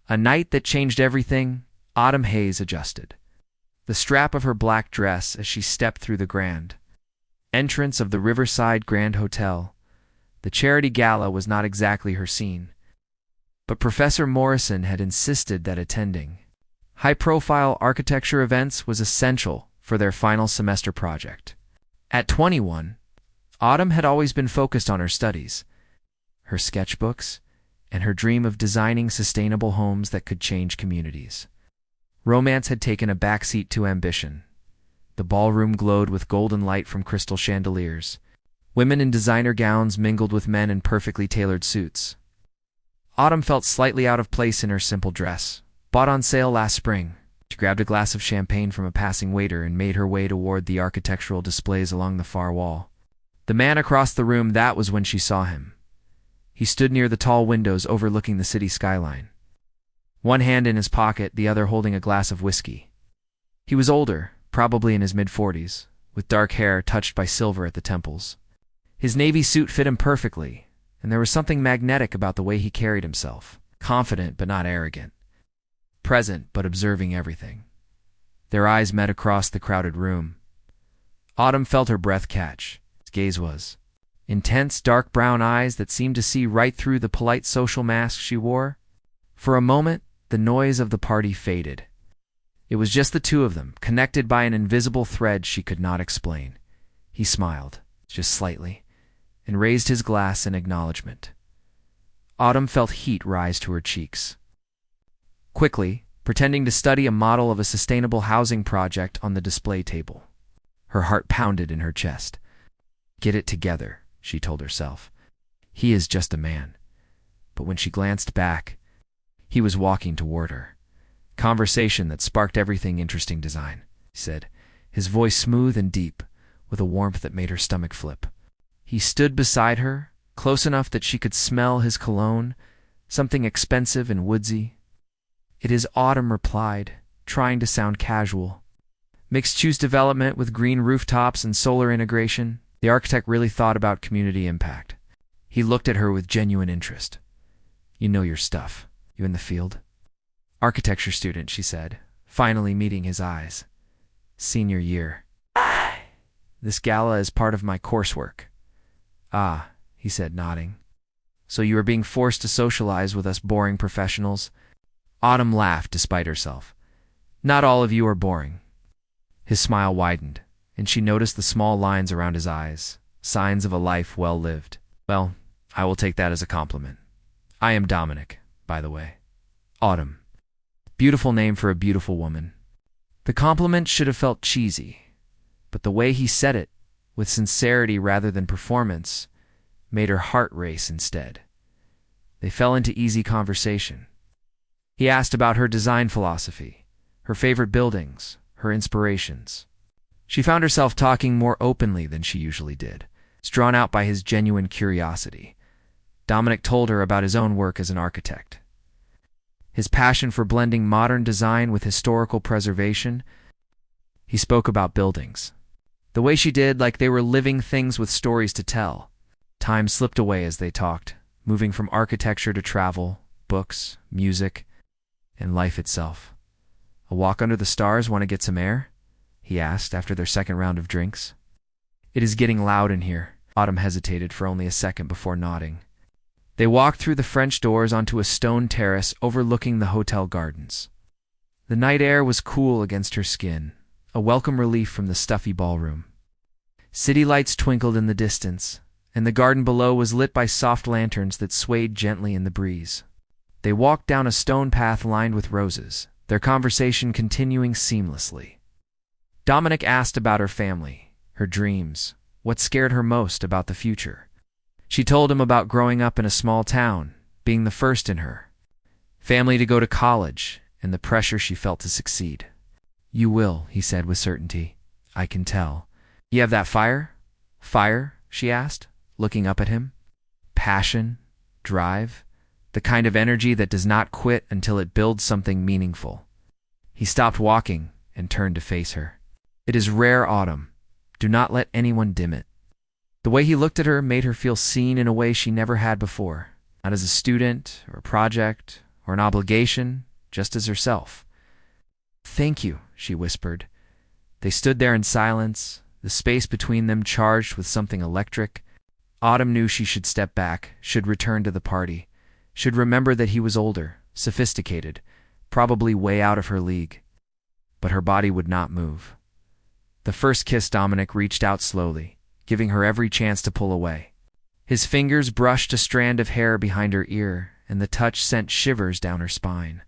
A night that changed everything. Autumn haze adjusted the strap of her black dress as she stepped through the grand entrance of the Riverside Grand Hotel. The charity gala was not exactly her scene, but Professor Morrison had insisted that attending high-profile architecture events was essential for their final semester project. At 21, Autumn had always been focused on her studies, her sketchbooks, and her dream of designing sustainable homes that could change communities. Romance had taken a backseat to ambition. The ballroom glowed with golden light from crystal chandeliers. Women in designer gowns mingled with men in perfectly tailored suits. Autumn felt slightly out of place in her simple dress, bought on sale last spring. She grabbed a glass of champagne from a passing waiter and made her way toward the architectural displays along the far wall. The man across the room, that was when she saw him. He stood near the tall windows overlooking the city skyline, one hand in his pocket, the other holding a glass of whiskey. He was older, probably in his mid-40s, with dark hair touched by silver at the temples. His navy suit fit him perfectly, and there was something magnetic about the way he carried himself, confident but not arrogant, present but observing everything. Their eyes met across the crowded room. Autumn felt her breath catch. His gaze was intense, dark brown eyes that seemed to see right through the polite social mask she wore. For a moment, the noise of the party faded. It was just the two of them, connected by an invisible thread she could not explain. He smiled, just slightly, and raised his glass in acknowledgement. Autumn felt heat rise to her cheeks. Quickly, pretending to study a model of a sustainable housing project on the display table. Her heart pounded in her chest. Get it together, she told herself. He is just a man. But when she glanced back, he was walking toward her. Conversation that sparked everything interesting design, he said, his voice smooth and deep, with a warmth that made her stomach flip. He stood beside her, close enough that she could smell his cologne, something expensive and woodsy. It is, Autumn replied, trying to sound casual. Mixed-use development with green rooftops and solar integration. The architect really thought about community impact. He looked at her with genuine interest. You know your stuff. You in the field? Architecture student, she said, finally meeting his eyes. Senior year. This gala is part of my coursework. Ah, he said, nodding. So you are being forced to socialize with us boring professionals? Autumn laughed despite herself. Not all of you are boring. His smile widened, and she noticed the small lines around his eyes, signs of a life well lived. Well, I will take that as a compliment. I am Dominic, by the way. Autumn. Beautiful name for a beautiful woman. The compliment should have felt cheesy, but the way he said it, with sincerity rather than performance, made her heart race instead. They fell into easy conversation. He asked about her design philosophy, her favorite buildings, her inspirations. She found herself talking more openly than she usually did, drawn out by his genuine curiosity. Dominic told her about his own work as an architect. His passion for blending modern design with historical preservation. He spoke about buildings, the way she did, like they were living things with stories to tell. Time slipped away as they talked, moving from architecture to travel, books, music, and life itself. A walk under the stars, want to get some air? He asked after their second round of drinks. It is getting loud in here. Autumn hesitated for only a second before nodding. They walked through the French doors onto a stone terrace overlooking the hotel gardens. The night air was cool against her skin, a welcome relief from the stuffy ballroom. City lights twinkled in the distance, and the garden below was lit by soft lanterns that swayed gently in the breeze. They walked down a stone path lined with roses, their conversation continuing seamlessly. Dominic asked about her family, her dreams, what scared her most about the future. She told him about growing up in a small town, being the first in her family to go to college, and the pressure she felt to succeed. You will, he said with certainty. I can tell. You have that fire? Fire? She asked, looking up at him. Passion? Drive? The kind of energy that does not quit until it builds something meaningful. He stopped walking and turned to face her. It is rare, Autumn. Do not let anyone dim it. The way he looked at her made her feel seen in a way she never had before, not as a student or a project or an obligation, just as herself. "Thank you," she whispered. They stood there in silence, the space between them charged with something electric. Autumn knew she should step back, should return to the party, should remember that he was older, sophisticated, probably way out of her league. But her body would not move. The first kiss, Dominic reached out slowly, giving her every chance to pull away. His fingers brushed a strand of hair behind her ear, and the touch sent shivers down her spine.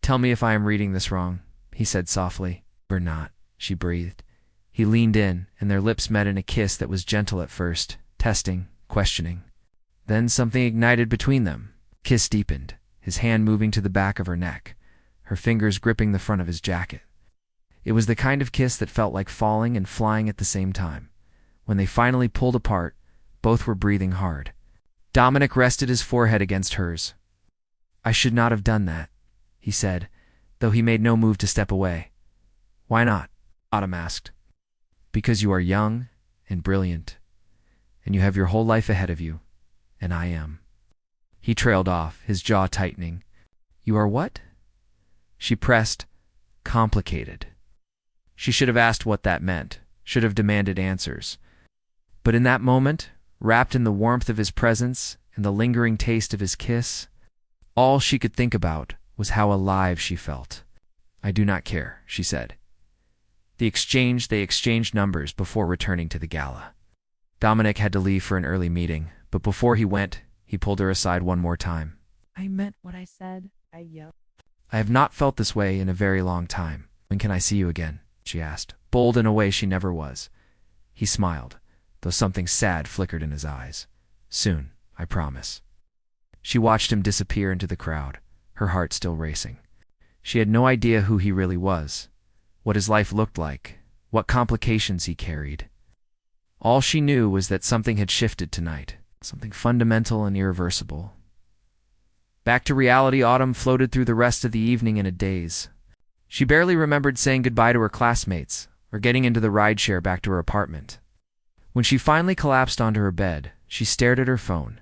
"Tell me if I am reading this wrong," he said softly. "Or not," she breathed. He leaned in, and their lips met in a kiss that was gentle at first, testing, questioning. Then something ignited between them. Kiss deepened, his hand moving to the back of her neck, her fingers gripping the front of his jacket. It was the kind of kiss that felt like falling and flying at the same time. When they finally pulled apart, both were breathing hard. Dominic rested his forehead against hers. "I should not have done that," he said, though he made no move to step away. "Why not?" Autumn asked. "Because you are young and brilliant, and you have your whole life ahead of you, and I am." He trailed off, his jaw tightening. "You are what?" She pressed, "Complicated." She should have asked what that meant, should have demanded answers. But in that moment, wrapped in the warmth of his presence and the lingering taste of his kiss, all she could think about was how alive she felt. "I do not care," she said. They exchanged numbers before returning to the gala. Dominic had to leave for an early meeting, but before he went, he pulled her aside one more time. "I meant what I said," I yelled. "I have not felt this way in a very long time. When can I see you again?" she asked, bold in a way she never was. He smiled, though something sad flickered in his eyes. "Soon, I promise." She watched him disappear into the crowd, her heart still racing. She had no idea who he really was, what his life looked like, what complications he carried. All she knew was that something had shifted tonight, something fundamental and irreversible. Back to reality, Autumn floated through the rest of the evening in a daze. She barely remembered saying goodbye to her classmates or getting into the rideshare back to her apartment. When she finally collapsed onto her bed, she stared at her phone,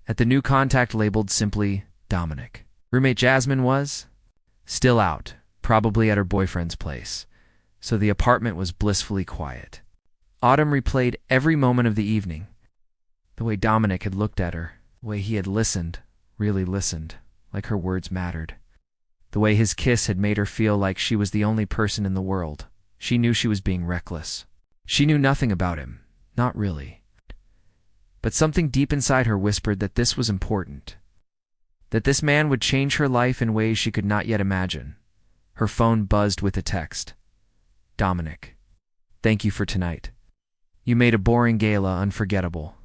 at the new contact labeled simply Dominic. Roommate Jasmine was still out, probably at her boyfriend's place, so the apartment was blissfully quiet. Autumn replayed every moment of the evening. The way Dominic had looked at her, the way he had listened, really listened, like her words mattered. The way his kiss had made her feel like she was the only person in the world. She knew she was being reckless. She knew nothing about him, not really. But something deep inside her whispered that this was important, that this man would change her life in ways she could not yet imagine. Her phone buzzed with a text. "Dominic, thank you for tonight. You made a boring gala unforgettable."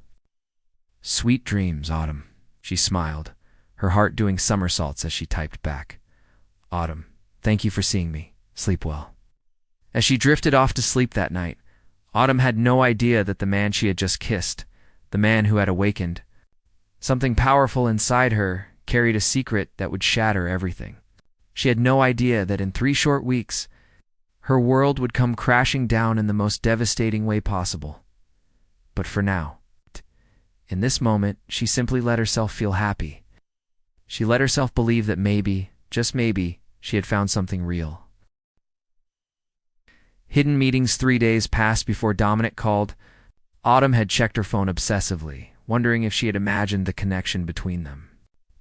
"Sweet dreams, Autumn," she smiled, her heart doing somersaults as she typed back. "Autumn, thank you for seeing me. Sleep well." As she drifted off to sleep that night, Autumn had no idea that the man she had just kissed, the man who had awakened, something powerful inside her, carried a secret that would shatter everything. She had no idea that in 3 short weeks, her world would come crashing down in the most devastating way possible. But for now, in this moment, she simply let herself feel happy. She let herself believe that maybe, just maybe, she had found something real. Hidden meetings. 3 days passed before Dominic called. Autumn had checked her phone obsessively, wondering if she had imagined the connection between them.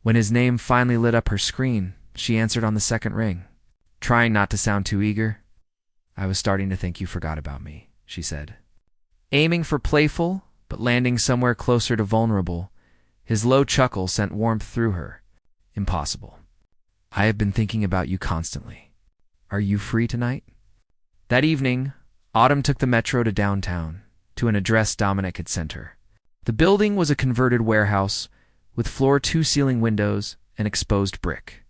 When his name finally lit up her screen, she answered on the second ring, trying not to sound too eager. "I was starting to think you forgot about me," she said. Aiming for playful, but landing somewhere closer to vulnerable, his low chuckle sent warmth through her. "Impossible. I have been thinking about you constantly. Are you free tonight?" That evening, Autumn took the metro to downtown, to an address Dominic had sent her. The building was a converted warehouse, with floor-to-ceiling windows and exposed brick.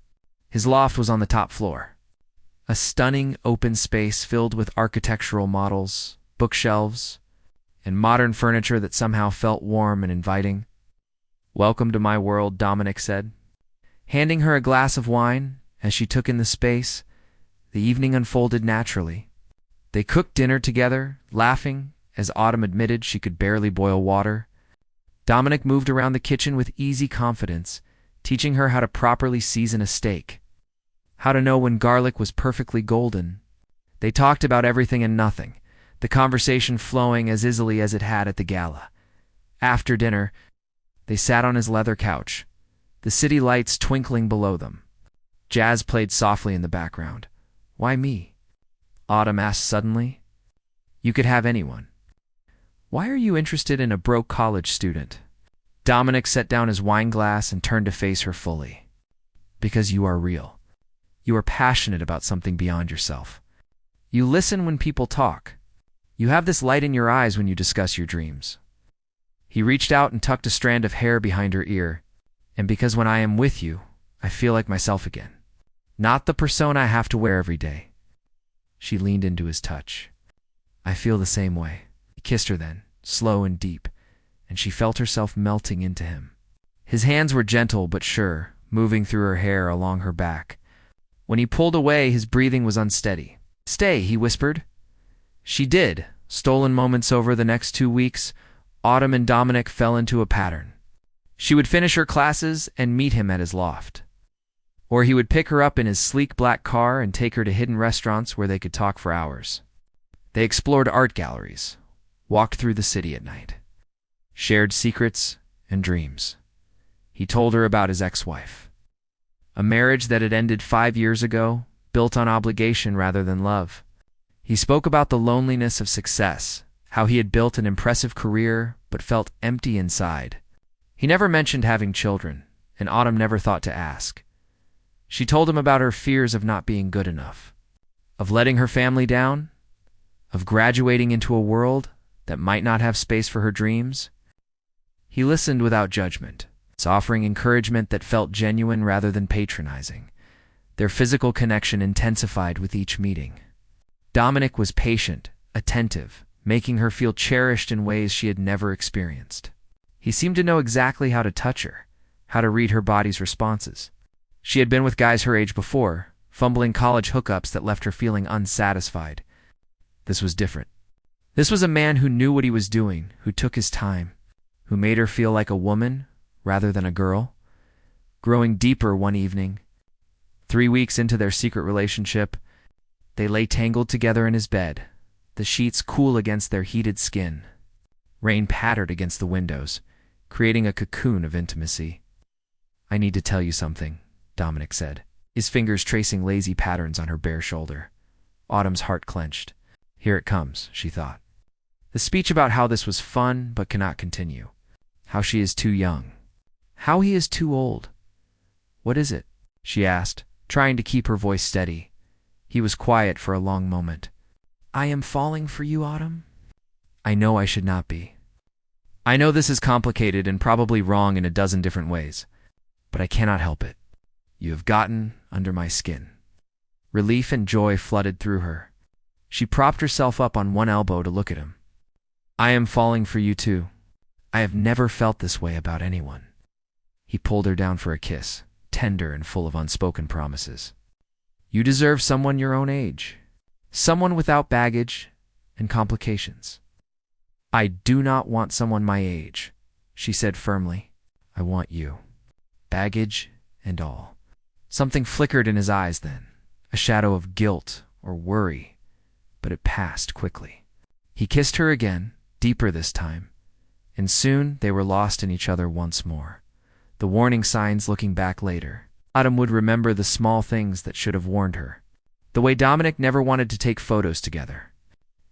His loft was on the top floor. A stunning open space filled with architectural models, bookshelves, and modern furniture that somehow felt warm and inviting. "Welcome to my world," Dominic said. Handing her a glass of wine, as she took in the space, the evening unfolded naturally. They cooked dinner together, laughing, as Autumn admitted she could barely boil water. Dominic moved around the kitchen with easy confidence, teaching her how to properly season a steak, how to know when garlic was perfectly golden. They talked about everything and nothing, the conversation flowing as easily as it had at the gala. After dinner, they sat on his leather couch, the city lights twinkling below them. Jazz played softly in the background. "Why me?" Autumn asked suddenly. "You could have anyone." "Why are you interested in a broke college student?" Dominic set down his wine glass and turned to face her fully. "Because you are real. You are passionate about something beyond yourself. You listen when people talk. You have this light in your eyes when you discuss your dreams." He reached out and tucked a strand of hair behind her ear. "And because when I am with you, I feel like myself again. Not the persona I have to wear every day." She leaned into his touch. "I feel the same way." He kissed her then, slow and deep, and she felt herself melting into him. His hands were gentle but sure, moving through her hair along her back. When he pulled away, his breathing was unsteady. "Stay," he whispered. She did. Stolen moments over the next 2 weeks, Autumn and Dominic fell into a pattern. She would finish her classes and meet him at his loft. Or he would pick her up in his sleek black car and take her to hidden restaurants where they could talk for hours. They explored art galleries, walked through the city at night, shared secrets and dreams. He told her about his ex-wife, a marriage that had ended 5 years ago, built on obligation rather than love. He spoke about the loneliness of success, how he had built an impressive career but felt empty inside. He never mentioned having children, and Autumn never thought to ask. She told him about her fears of not being good enough, of letting her family down, of graduating into a world that might not have space for her dreams. He listened without judgment, offering encouragement that felt genuine rather than patronizing. Their physical connection intensified with each meeting. Dominic was patient, attentive, making her feel cherished in ways she had never experienced. He seemed to know exactly how to touch her, how to read her body's responses. She had been with guys her age before, fumbling college hookups that left her feeling unsatisfied. This was different. This was a man who knew what he was doing, who took his time, who made her feel like a woman rather than a girl. Growing deeper one evening, 3 weeks into their secret relationship, they lay tangled together in his bed, the sheets cool against their heated skin. Rain pattered against the windows, creating a cocoon of intimacy. "I need to tell you something," Dominic said, his fingers tracing lazy patterns on her bare shoulder. Autumn's heart clenched. Here it comes, she thought. The speech about how this was fun but cannot continue. How she is too young. How he is too old. "What is it?" she asked, trying to keep her voice steady. He was quiet for a long moment. "I am falling for you, Autumn. I know I should not be. I know this is complicated and probably wrong in a dozen different ways, but I cannot help it. You have gotten under my skin." Relief and joy flooded through her. She propped herself up on one elbow to look at him. "I am falling for you too. I have never felt this way about anyone." He pulled her down for a kiss, tender and full of unspoken promises. "You deserve someone your own age. Someone without baggage and complications." "I do not want someone my age," she said firmly. "I want you. Baggage and all." Something flickered in his eyes then, a shadow of guilt or worry, but it passed quickly. He kissed her again, deeper this time, and soon they were lost in each other once more. The warning signs looking back later. Autumn would remember the small things that should have warned her. The way Dominic never wanted to take photos together.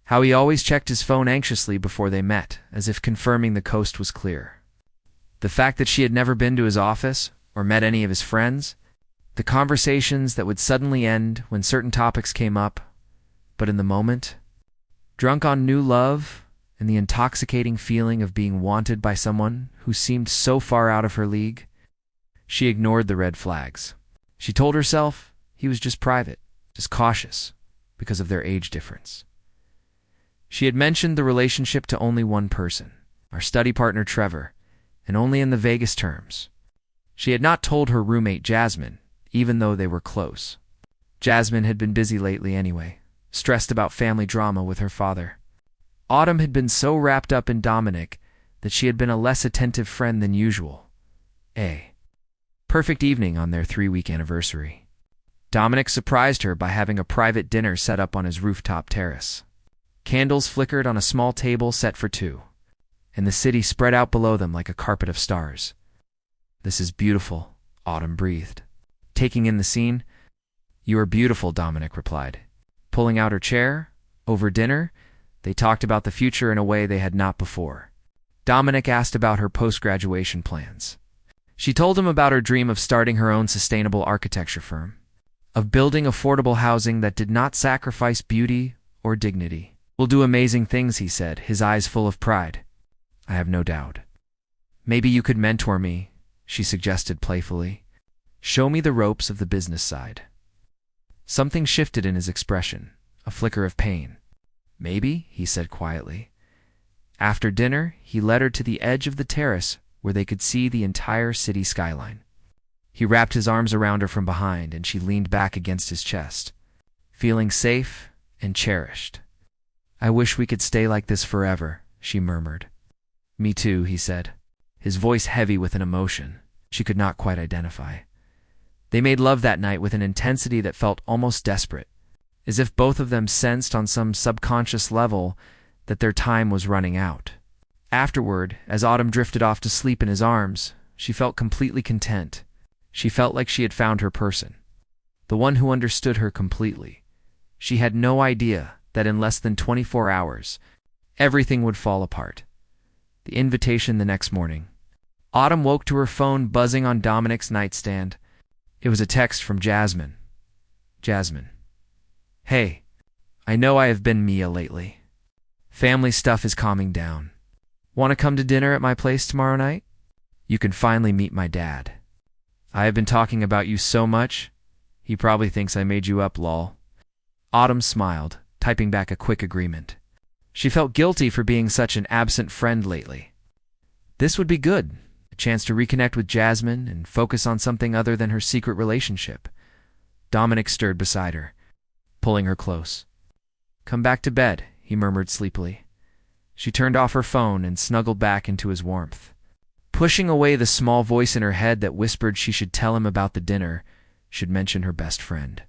How he always checked his phone anxiously before they met, as if confirming the coast was clear. The fact that she had never been to his office or met any of his friends. The conversations that would suddenly end when certain topics came up, but in the moment, drunk on new love and the intoxicating feeling of being wanted by someone who seemed so far out of her league, she ignored the red flags. She told herself he was just private, just cautious, because of their age difference. She had mentioned the relationship to only one person, our study partner Trevor, and only in the vaguest terms. She had not told her roommate Jasmine, even though they were close. Jasmine had been busy lately anyway, stressed about family drama with her father. Autumn had been so wrapped up in Dominic that she had been a less attentive friend than usual. Perfect evening on their 3-week anniversary. Dominic surprised her by having a private dinner set up on his rooftop terrace. Candles flickered on a small table set for two, and the city spread out below them like a carpet of stars. "This is beautiful," Autumn breathed, taking in the scene. "You are beautiful," Dominic replied. Pulling out her chair, over dinner, they talked about the future in a way they had not before. Dominic asked about her post-graduation plans. She told him about her dream of starting her own sustainable architecture firm, of building affordable housing that did not sacrifice beauty or dignity. "We'll do amazing things," he said, his eyes full of pride. "I have no doubt." "Maybe you could mentor me," she suggested playfully. "Show me the ropes of the business side." Something shifted in his expression, a flicker of pain. "Maybe," he said quietly. After dinner, he led her to the edge of the terrace where they could see the entire city skyline. He wrapped his arms around her from behind, and she leaned back against his chest, feeling safe and cherished. "I wish we could stay like this forever," she murmured. "Me too," he said, his voice heavy with an emotion she could not quite identify. They made love that night with an intensity that felt almost desperate, as if both of them sensed on some subconscious level that their time was running out. Afterward, as Autumn drifted off to sleep in his arms, she felt completely content. She felt like she had found her person, the one who understood her completely. She had no idea that in less than 24 hours, everything would fall apart. The invitation the next morning. Autumn woke to her phone buzzing on Dominic's nightstand. It was a text from Jasmine. "Jasmine. Hey, I know I have been Mia lately. Family stuff is calming down. Want to come to dinner at my place tomorrow night? You can finally meet my dad. I have been talking about you so much, he probably thinks I made you up, lol." Autumn smiled, typing back a quick agreement. She felt guilty for being such an absent friend lately. This would be good, a chance to reconnect with Jasmine and focus on something other than her secret relationship. Dominic stirred beside her, pulling her close. "Come back to bed," he murmured sleepily. She turned off her phone and snuggled back into his warmth. Pushing away the small voice in her head that whispered she should tell him about the dinner, should mention her best friend,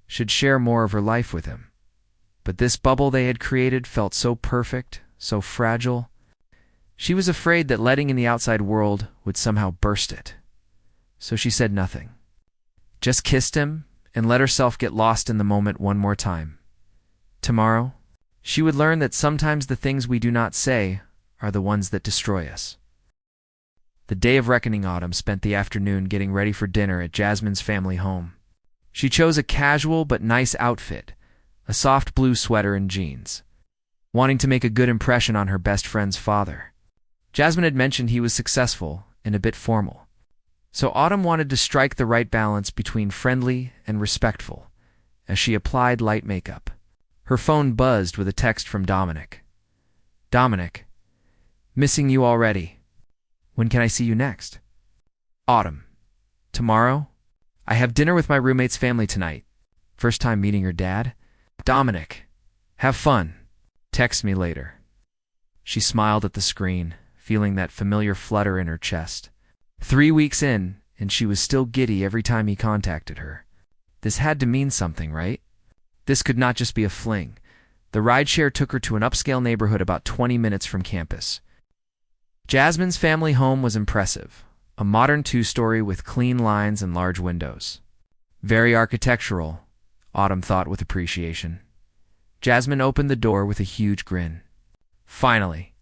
should share more of her life with him. But this bubble they had created felt so perfect, so fragile. She was afraid that letting in the outside world would somehow burst it. So she said nothing. Just kissed him and let herself get lost in the moment one more time. Tomorrow, she would learn that sometimes the things we do not say are the ones that destroy us. The day of reckoning, Autumn spent the afternoon getting ready for dinner at Jasmine's family home. She chose a casual but nice outfit, a soft blue sweater and jeans, wanting to make a good impression on her best friend's father. Jasmine had mentioned he was successful and a bit formal, so Autumn wanted to strike the right balance between friendly and respectful as she applied light makeup. Her phone buzzed with a text from Dominic. "Dominic, missing you already. When can I see you next?" "Autumn, tomorrow? I have dinner with my roommate's family tonight. First time meeting your dad. Dominic, have fun. Text me later." She smiled at the screen, feeling that familiar flutter in her chest. 3 weeks in, and she was still giddy every time he contacted her. This had to mean something, right? This could not just be a fling. The rideshare took her to an upscale neighborhood about 20 minutes from campus. Jasmine's family home was impressive, a modern 2-story with clean lines and large windows. Very architectural, Autumn thought with appreciation. Jasmine opened the door with a huge grin. "Finally.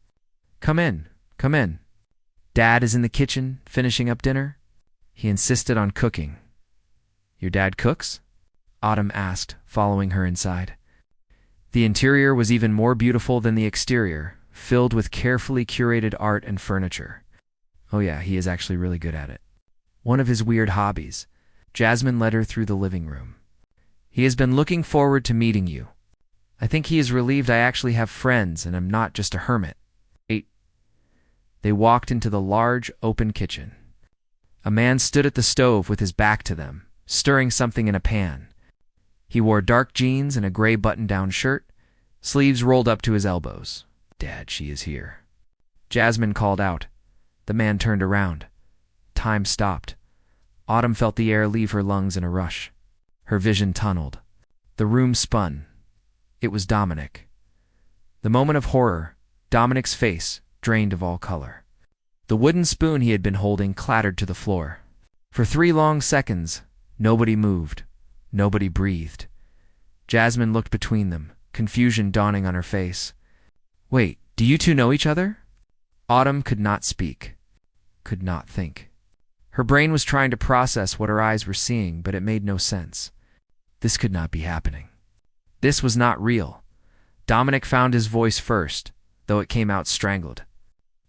Come in, come in. Dad is in the kitchen, finishing up dinner?" He insisted on cooking. "Your dad cooks?" Autumn asked, following her inside. The interior was even more beautiful than the exterior, filled with carefully curated art and furniture. "Oh yeah, he is actually really good at it. One of his weird hobbies." Jasmine led her through the living room. "He has been looking forward to meeting you. I think he is relieved I actually have friends and am not just a hermit." They walked into the large, open kitchen. A man stood at the stove with his back to them, stirring something in a pan. He wore dark jeans and a gray button-down shirt, sleeves rolled up to his elbows. "Dad, she is here." Jasmine called out. The man turned around. Time stopped. Autumn felt the air leave her lungs in a rush. Her vision tunneled. The room spun. It was Dominic. The moment of horror, Dominic's face drained of all color. The wooden spoon he had been holding clattered to the floor. For 3 long seconds, nobody moved. Nobody breathed. Jasmine looked between them, confusion dawning on her face. Wait, do you two know each other? Autumn could not speak, could not think. Her brain was trying to process what her eyes were seeing, but it made no sense. This could not be happening. This was not real. Dominic found his voice first, though it came out strangled.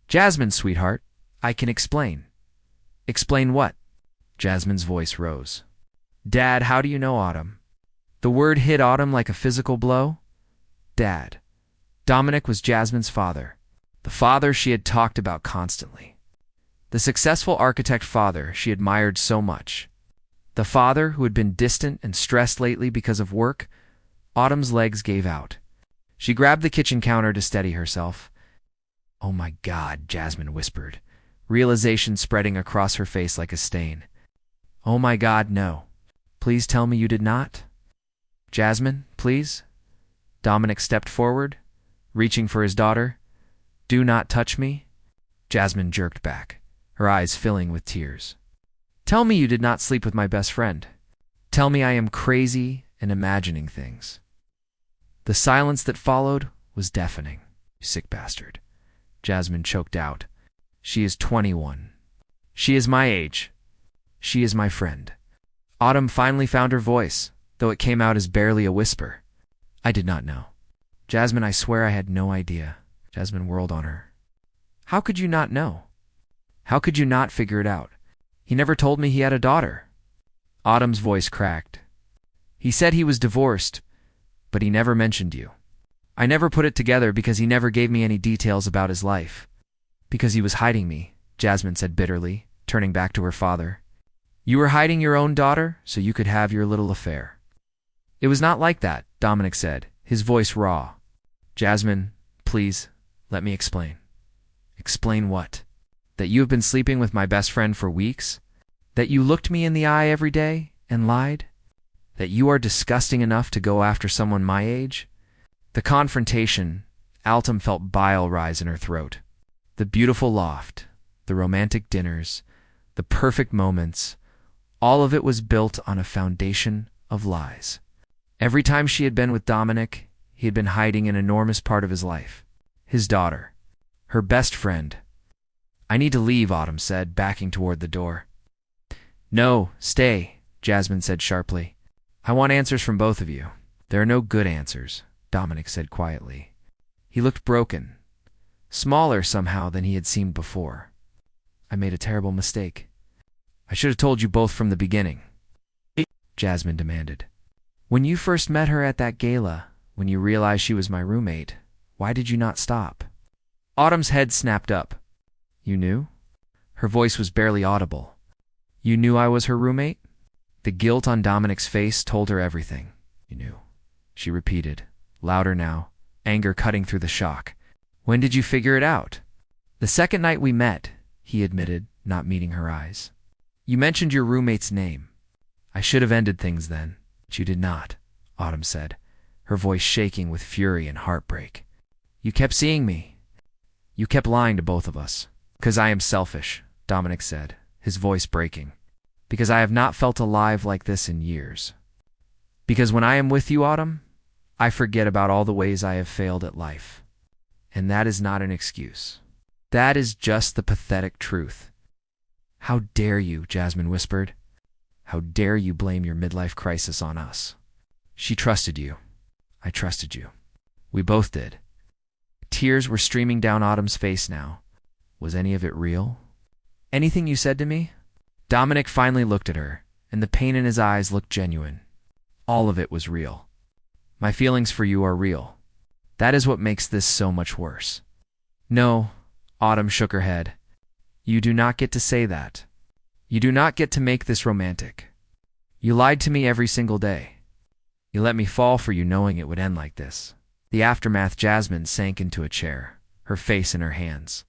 Jasmine, sweetheart, I can explain. Explain what? Jasmine's voice rose. Dad, how do you know Autumn? The word hit Autumn like a physical blow. Dad. Dominic was Jasmine's father, the father she had talked about constantly. The successful architect father she admired so much. The father who had been distant and stressed lately because of work. Autumn's legs gave out. She grabbed the kitchen counter to steady herself. Oh my God, Jasmine whispered, realization spreading across her face like a stain. Oh my God, no. Please tell me you did not? Jasmine, please? Dominic stepped forward, reaching for his daughter. Do not touch me. Jasmine jerked back, her eyes filling with tears. Tell me you did not sleep with my best friend. Tell me I am crazy and imagining things. The silence that followed was deafening. You sick bastard. Jasmine choked out. She is 21. She is my age. She is my friend. Autumn finally found her voice, though it came out as barely a whisper. I did not know. Jasmine, I swear I had no idea. Jasmine whirled on her. How could you not know? How could you not figure it out? He never told me he had a daughter. Autumn's voice cracked. He said he was divorced, but he never mentioned you. I never put it together because he never gave me any details about his life. Because he was hiding me, Jasmine said bitterly, turning back to her father. You were hiding your own daughter so you could have your little affair. It was not like that, Dominic said, his voice raw. Jasmine, please, let me explain. Explain what? That you have been sleeping with my best friend for weeks? That you looked me in the eye every day and lied? That you are disgusting enough to go after someone my age? The confrontation, Autumn felt bile rise in her throat. The beautiful loft, the romantic dinners, the perfect moments, all of it was built on a foundation of lies. Every time she had been with Dominic, he had been hiding an enormous part of his life. His daughter. Her best friend. I need to leave, Autumn said, backing toward the door. No, stay, Jasmine said sharply. I want answers from both of you. There are no good answers, Dominic said quietly. He looked broken, smaller somehow than he had seemed before. I made a terrible mistake. I should have told you both from the beginning, Jasmine demanded. When you first met her at that gala, when you realized she was my roommate, why did you not stop? Autumn's head snapped up. You knew? Her voice was barely audible. You knew I was her roommate? The guilt on Dominic's face told her everything. You knew, she repeated, louder now, anger cutting through the shock. When did you figure it out? The second night we met, he admitted, not meeting her eyes. You mentioned your roommate's name. I should have ended things then, but you did not, Autumn said, her voice shaking with fury and heartbreak. You kept seeing me. You kept lying to both of us. Because I am selfish, Dominic said, his voice breaking. Because I have not felt alive like this in years. Because when I am with you, Autumn, I forget about all the ways I have failed at life. And that is not an excuse. That is just the pathetic truth. How dare you, Jasmine whispered. How dare you blame your midlife crisis on us? She trusted you. I trusted you. We both did. Tears were streaming down Autumn's face now. Was any of it real? Anything you said to me? Dominic finally looked at her, and the pain in his eyes looked genuine. All of it was real. My feelings for you are real. That is what makes this so much worse. No, Autumn shook her head. You do not get to say that. You do not get to make this romantic. You lied to me every single day. You let me fall for you knowing it would end like this. The aftermath, Jasmine sank into a chair, her face in her hands.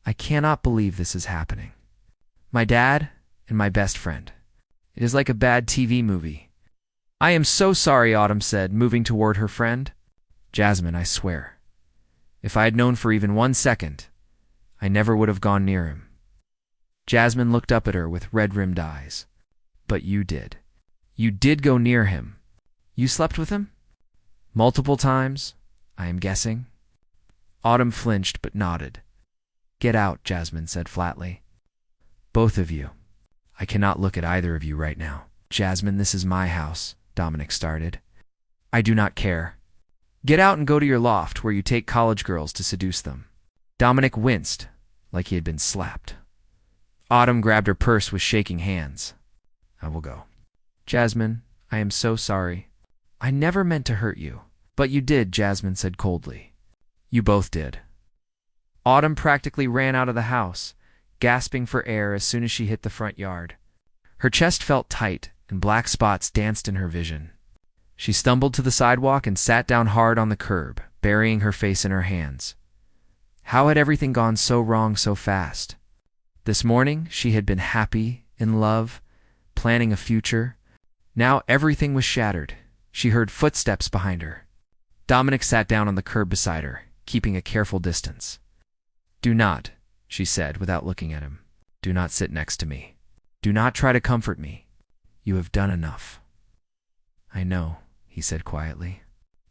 I cannot believe this is happening. My dad and my best friend. It is like a bad TV movie. I am so sorry, Autumn said, moving toward her friend. Jasmine, I swear. If I had known for even 1 second, I never would have gone near him. Jasmine looked up at her with red-rimmed eyes. But you did. You did go near him. You slept with him? Multiple times, I am guessing. Autumn flinched but nodded. Get out, Jasmine said flatly. Both of you. I cannot look at either of you right now. Jasmine, this is my house, Dominic started. I do not care. Get out and go to your loft where you take college girls to seduce them. Dominic winced, like he had been slapped. Autumn grabbed her purse with shaking hands. I will go. Jasmine, I am so sorry. I never meant to hurt you. But you did, Jasmine said coldly. You both did. Autumn practically ran out of the house, gasping for air as soon as she hit the front yard. Her chest felt tight, and black spots danced in her vision. She stumbled to the sidewalk and sat down hard on the curb, burying her face in her hands. How had everything gone so wrong so fast? This morning, she had been happy, in love, planning a future. Now everything was shattered. She heard footsteps behind her. Dominic sat down on the curb beside her, keeping a careful distance. Do not, she said without looking at him. Do not sit next to me. Do not try to comfort me. You have done enough. I know, he said quietly.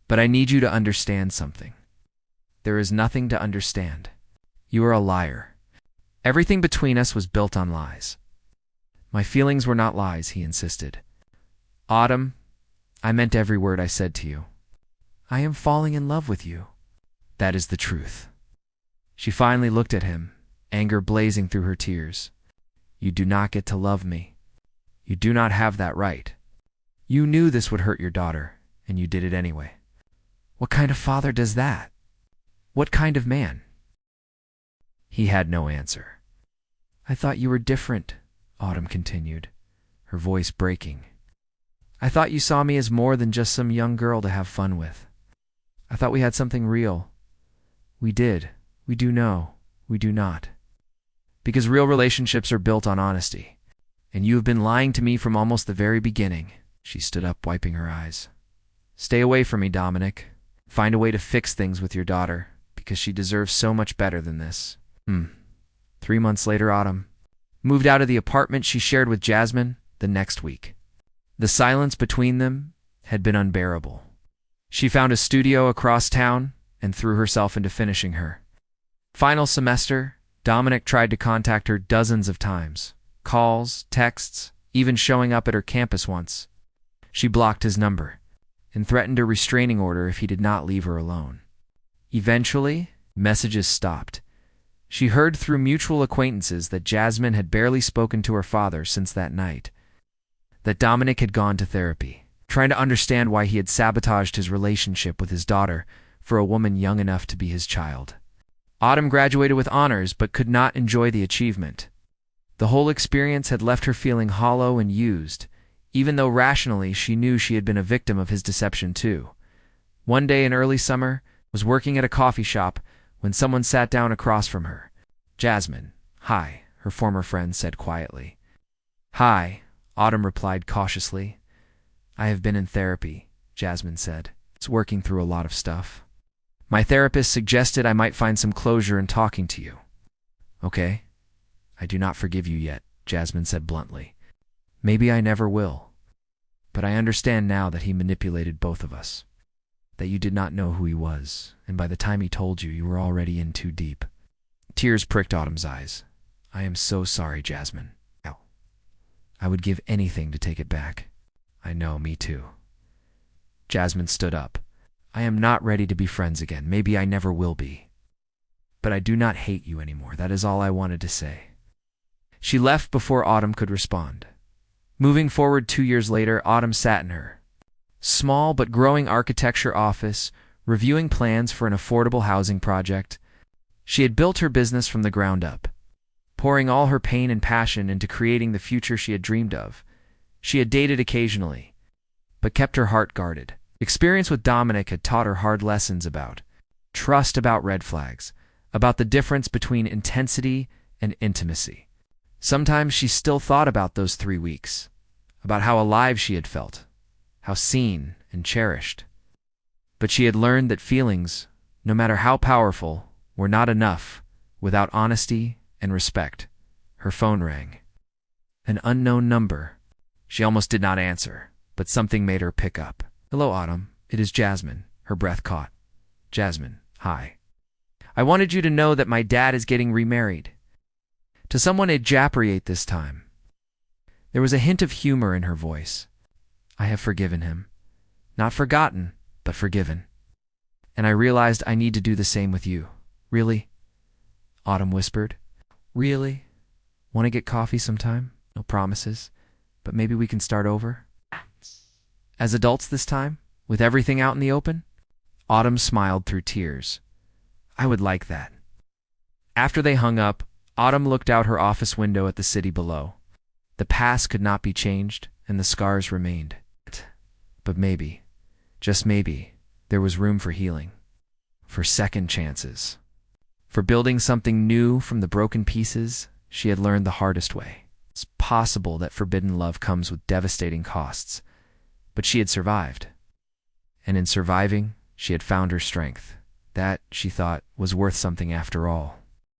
But I need you to understand something. There is nothing to understand. You are a liar. Everything between us was built on lies. My feelings were not lies, he insisted. Autumn, I meant every word I said to you. I am falling in love with you. That is the truth. She finally looked at him, anger blazing through her tears. You do not get to love me. You do not have that right. You knew this would hurt your daughter, and you did it anyway. What kind of father does that? What kind of man? He had no answer. I thought you were different, Autumn continued, her voice breaking. I thought you saw me as more than just some young girl to have fun with. I thought we had something real. We did. We do know. We do not. Because real relationships are built on honesty. And you have been lying to me from almost the very beginning. She stood up, wiping her eyes. Stay away from me, Dominic. Find a way to fix things with your daughter, because she deserves so much better than this. 3 months later, Autumn moved out of the apartment she shared with Jasmine the next week. The silence between them had been unbearable. She found a studio across town and threw herself into finishing her. Final semester, Dominic tried to contact her dozens of times. Calls, texts, even showing up at her campus once. She blocked his number and threatened a restraining order if he did not leave her alone. Eventually, messages stopped. She heard through mutual acquaintances that Jasmine had barely spoken to her father since that night. That Dominic had gone to therapy, trying to understand why he had sabotaged his relationship with his daughter for a woman young enough to be his child. Autumn graduated with honors but could not enjoy the achievement. The whole experience had left her feeling hollow and used, even though rationally she knew she had been a victim of his deception too. One day in early summer, was working at a coffee shop when someone sat down across from her. Jasmine, hi, her former friend said quietly. Hi, Autumn replied cautiously. I have been in therapy, Jasmine said. It's working through a lot of stuff. My therapist suggested I might find some closure in talking to you. Okay. I do not forgive you yet, Jasmine said bluntly. Maybe I never will. But I understand now that he manipulated both of us. That you did not know who he was, and by the time he told you, you were already in too deep. Tears pricked Autumn's eyes. I am so sorry, Jasmine. Ow. I would give anything to take it back. I know, me too. Jasmine stood up. I am not ready to be friends again. Maybe I never will be. But I do not hate you anymore. That is all I wanted to say. She left before Autumn could respond. Moving forward 2 years later, Autumn sat in her small but growing architecture office, reviewing plans for an affordable housing project. She had built her business from the ground up, pouring all her pain and passion into creating the future she had dreamed of. She had dated occasionally, but kept her heart guarded. Experience with Dominic had taught her hard lessons about trust, about red flags, about the difference between intensity and intimacy. Sometimes she still thought about those 3 weeks, about how alive she had felt, how seen and cherished. But she had learned that feelings, no matter how powerful, were not enough without honesty and respect. Her phone rang. An unknown number. She almost did not answer, but something made her pick up. "Hello, Autumn. It is Jasmine." Her breath caught. "Jasmine, hi. I wanted you to know that my dad is getting remarried. To someone expatriate this time." There was a hint of humor in her voice. "I have forgiven him. Not forgotten, but forgiven. And I realized I need to do the same with you." "Really?" Autumn whispered. "Really? Want to get coffee sometime? No promises, but maybe we can start over? As adults this time, with everything out in the open?" Autumn smiled through tears. "I would like that." After they hung up, Autumn looked out her office window at the city below. The past could not be changed, and the scars remained. But maybe, just maybe, there was room for healing, for second chances, for building something new from the broken pieces she had learned the hardest way. It's possible that forbidden love comes with devastating costs, but she had survived. And in surviving, she had found her strength. That, she thought, was worth something after all.